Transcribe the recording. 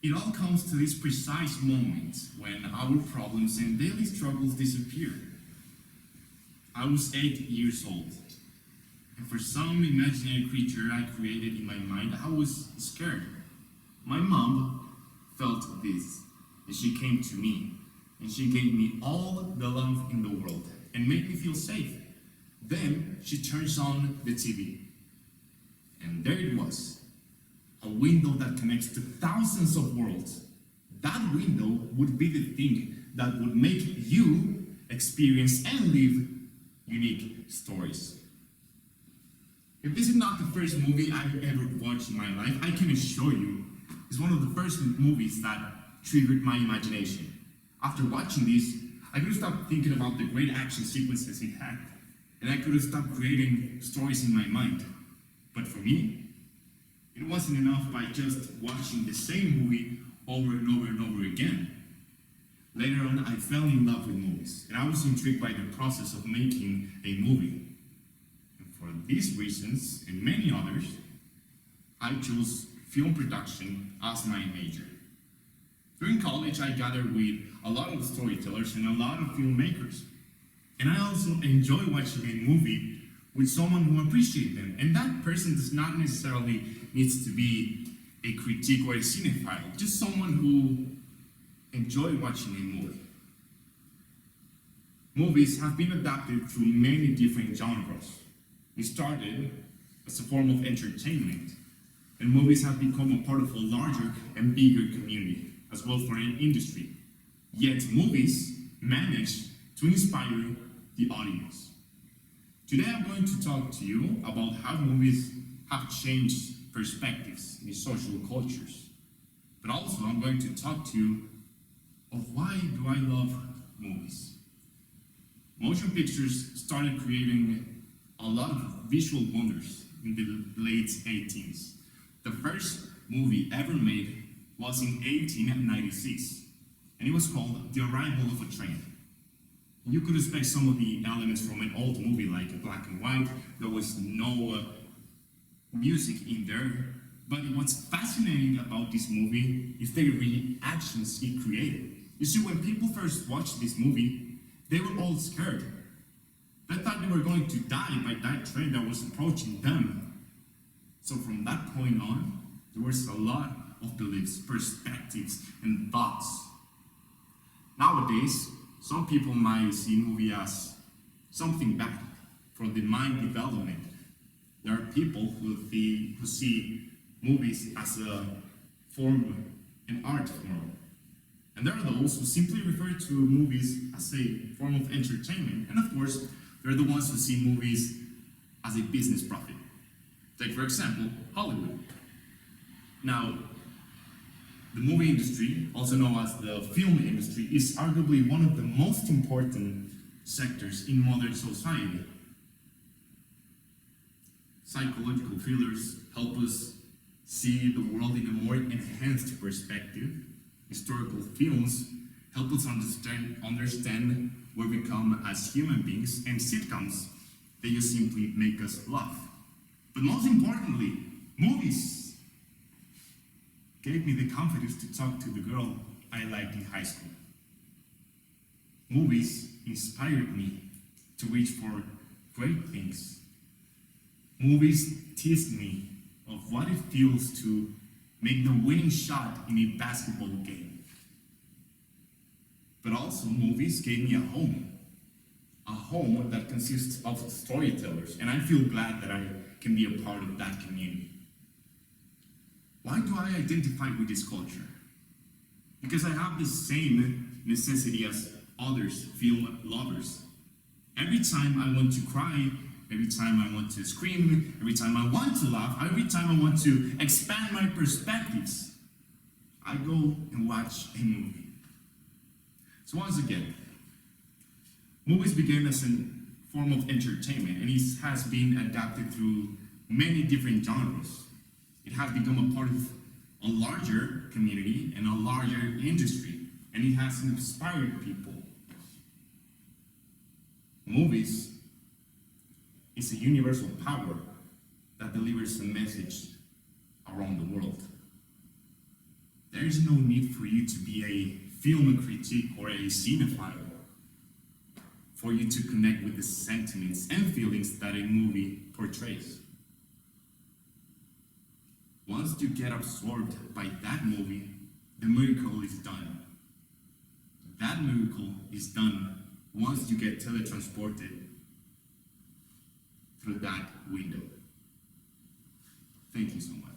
It all comes to this precise moment when our problems and daily struggles disappear. I was 8 years old, and for some imaginary creature I created in my mind, I was scared. My mom felt this, and she came to me, and she gave me all the love in the world, and made me feel safe. Then she turns on the TV, and there it was, a window that connects to thousands of worlds. That window would be the thing that would make you experience and live unique stories. If this is not the first movie I've ever watched in my life, I can assure you it's one of the first movies that triggered my imagination. After watching this, I could have stopped thinking about the great action sequences it had, and I could have stopped creating stories in my mind. But for me, it wasn't enough by just watching the same movie over and over and over again. Later on, I fell in love with movies, and I was intrigued by the process of making a movie. And for these reasons, and many others, I chose film production as my major. During college, I gathered with a lot of storytellers and a lot of filmmakers. And I also enjoy watching a movie with someone who appreciates them. And that person does not necessarily needs to be a critic or a cinephile, just someone who enjoy watching a movie. Movies have been adapted through many different genres. It started as a form of entertainment, and movies have become a part of a larger and bigger community, as well for an industry. Yet movies manage to inspire the audience. Today I'm going to talk to you about how movies have changed perspectives in social cultures. But also I'm going to talk to you of why do I love movies. Motion pictures started creating a lot of visual wonders in the late 18th. The first movie ever made was in 1896, and it was called The Arrival of a Train. You could expect some of the elements from an old movie like black and white. There was no music in there, but what's fascinating about this movie is the reactions it created. You see, when people first watched this movie, they were all scared. They thought they were going to die by that train that was approaching them. So from that point on, there was a lot of beliefs, perspectives, and thoughts. Nowadays, some people might see movie as something bad for the mind development. There are people who see movies as a form, an art form. And there are those who simply refer to movies as a form of entertainment. And of course, there are the ones who see movies as a business profit. Take, for example, Hollywood. Now, the movie industry, also known as the film industry, is arguably one of the most important sectors in modern society. Psychological thrillers help us see the world in a more enhanced perspective. Historical films help us understand where we come as human beings, and sitcoms, they just simply make us laugh. But most importantly, movies gave me the confidence to talk to the girl I liked in high school. Movies inspired me to reach for great things. Movies teach me of what it feels to make the winning shot in a basketball game. But also, movies gave me a home that consists of storytellers, and I feel glad that I can be a part of that community. Why do I identify with this culture? Because I have the same necessity as others film lovers. Every time I want to cry, every time I want to scream, every time I want to laugh, every time I want to expand my perspectives, I go and watch a movie. So once again, movies began as a form of entertainment, and it has been adapted through many different genres. It has become a part of a larger community and a larger industry, and it has inspired people. Movies is a universal power that delivers a message around the world. There is no need for you to be a film critic or a cinephile for you to connect with the sentiments and feelings that a movie portrays. Once you get absorbed by that movie, the miracle is done. That miracle is done once you get teletransported through that window. Thank you so much.